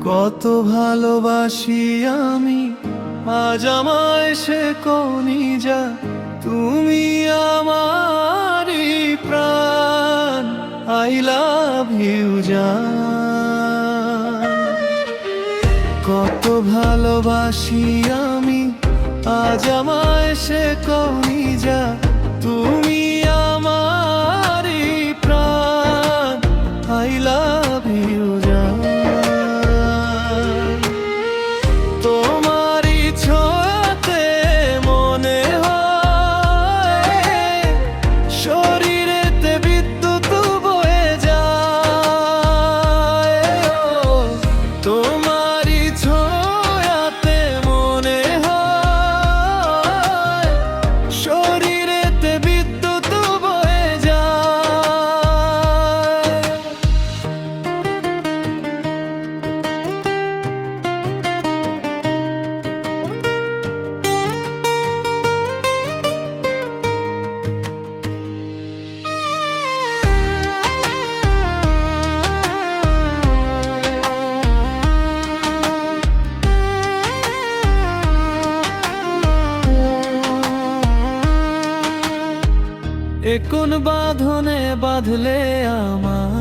কত ভালোবাসি আমি, আজ আমায় সে কলিজা, তুমি আমারই প্রাণ। আই লাভ ইউ জান। কত ভালোবাসি আমি, আজ আমায় সে কলিজা, তুমি আমারই প্রাণ। আই লাভ ইউ জান। তোমারই ছোঁয়াতে মনে হয় শরীরেতে বিদ্যুৎ বয়ে যায়। তোমারই ছোঁয়াতে মনে হয় শরীরেতে বিদ্যুৎ বয়ে যায়। এ কোন বাঁধনে বাঁধলে আমায়,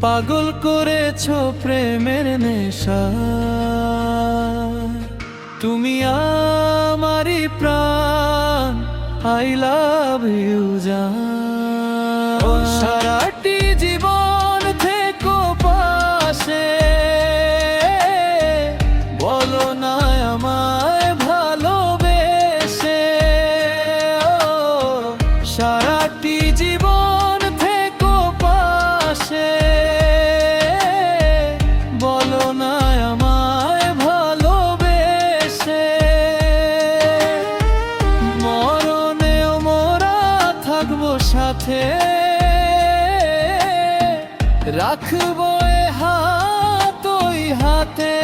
পাগল করেছো প্রেমের নেশা। তুমি আমারই প্রাণ। আই লাভ ইউ জান। সারাটি জীবন থেকো পাশে, বলো না আমায় ভালোবেসে। সারাটি জীবন থেকো পাশে, বলো না আমায় ভালোবেসে। মরণেও মোরা থাকবো সাথে, রাখবো এ হাত ওই হাতে।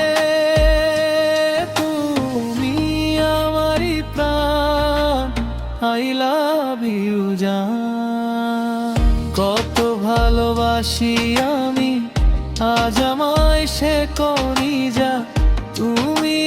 তুমি আমারই প্রাণ। আই লাভ ইউ জান। কত ভালোবাসি আমি, আজ আমায় সে কলিজা, তুমি